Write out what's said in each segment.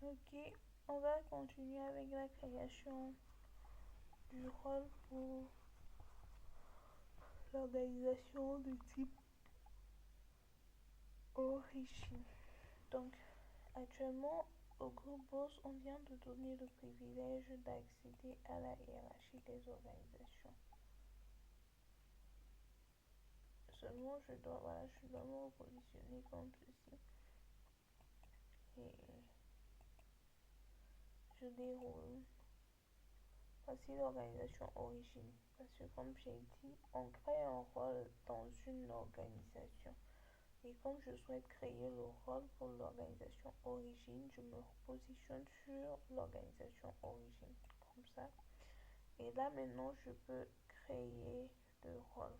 Ok, on va continuer avec la création du rôle pour l'organisation du type origine. Donc, actuellement, au groupe BOSS, on vient de donner le privilège d'accéder à la hiérarchie des organisations. Seulement, je dois me repositionner comme ceci. Et je déroule. Voici l'organisation origine. Parce que comme j'ai dit, on crée un rôle dans une organisation. Et comme je souhaite créer le rôle pour l'organisation origine, je me repositionne sur l'organisation origine. Comme ça. Et là maintenant, je peux créer le rôle.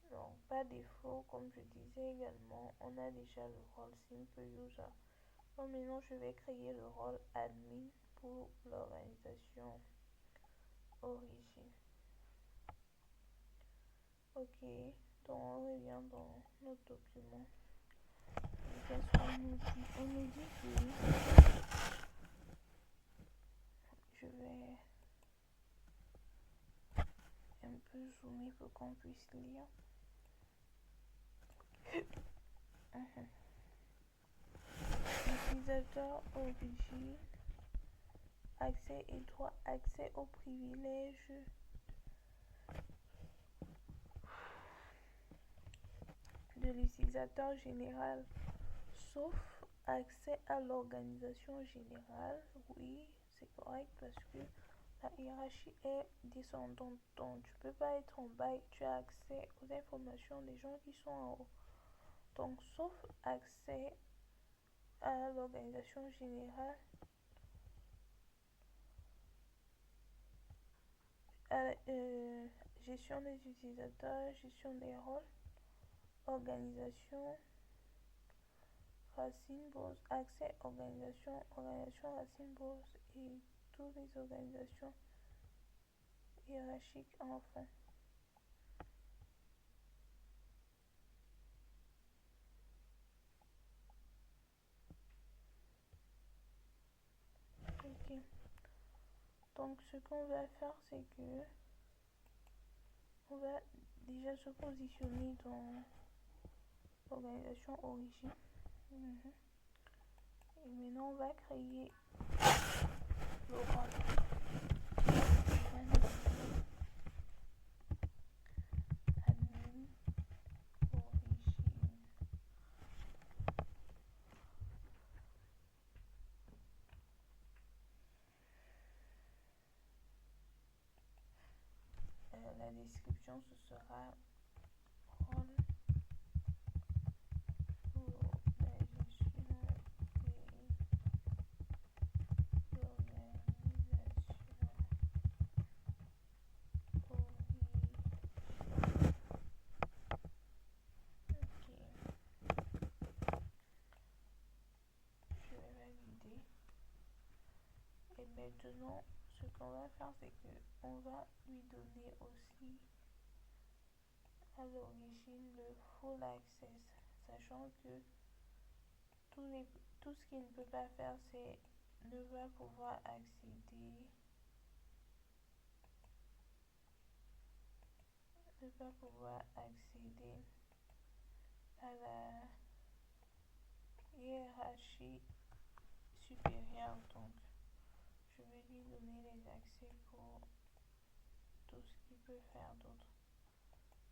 Donc, par défaut, comme je disais également, on a déjà le rôle Simple User. Donc maintenant, je vais créer le rôle admin pour l'organisation origine. Ok, donc on revient dans notre document. Qu'est-ce qu'on nous dit? On nous dit que je vais un peu zoomer pour qu'on puisse lire. Utilisateur origine, accès et droit, accès aux privilèges de l'utilisateur général, sauf accès à l'organisation générale. Oui, c'est correct parce que la hiérarchie est descendante, donc tu peux pas être en bas et tu as accès aux informations des gens qui sont en haut. Donc, sauf accès à l'organisation générale, à la gestion des utilisateurs, gestion des rôles, organisation, Racine Bose, accès, organisation Racine Bose et toutes les organisations hiérarchiques en fond. Ok. Donc ce qu'on va faire, c'est que on va déjà se positionner dans l'organisation origine. Et maintenant, on va créer le rôle. Admin origine. La description, ce sera rôle pour la gestion des je vais valider. Et maintenant, ce qu'on va faire, c'est que on va lui donner aussi à l'origine le full access, sachant que tout ce qu'il ne peut pas faire, c'est ne va pouvoir accéder à la hiérarchie supérieure. Donc, je vais lui donner les accès pour tout ce qu'il peut faire d'autre.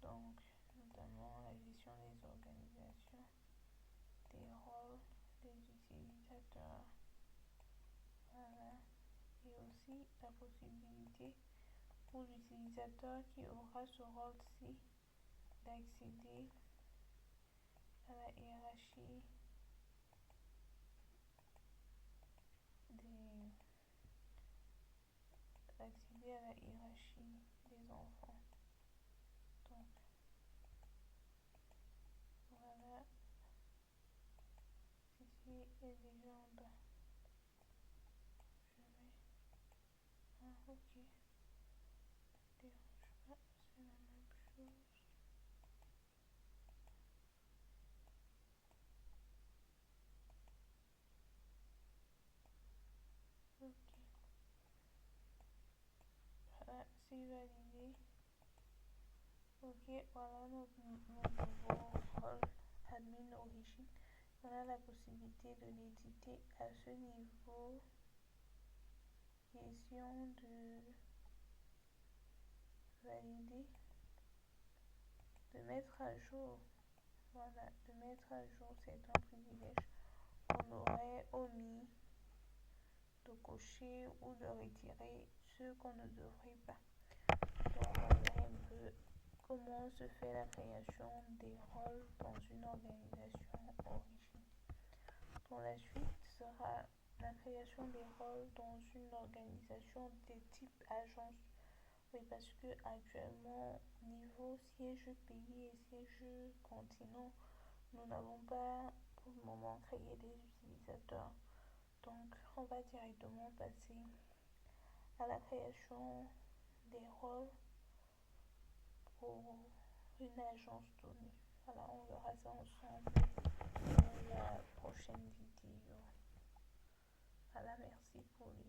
Donc, notamment la gestion des organisations, des rôles, des utilisateurs. Voilà. Et aussi la possibilité pour l'utilisateur qui aura ce rôle-ci d'accéder à la hiérarchie des enfants. Donc, voilà. Ici, il y a déjà en bas. Je vais... Ah, ok. Dérange pas, c'est la même chose. c'est validé. Ok, voilà notre nouveau rôle admin origine. On a la possibilité de l'éditer à ce niveau. Question de valider, de mettre à jour. Voilà, de mettre à jour, c'est un privilège. On aurait omis de cocher ou de retirer ce qu'on ne devrait pas. Donc, on verra un peu comment se fait la création des rôles dans une organisation origine. Donc, la suite sera la création des rôles dans une organisation de type agence. Oui, parce que actuellement, niveau siège pays et siège continent, nous n'avons pas pour le moment créé des utilisateurs. Donc, on va directement passer à la création des rôles pour une agence donnée. Voilà, on verra ça ensemble dans la prochaine vidéo. Voilà, merci pour les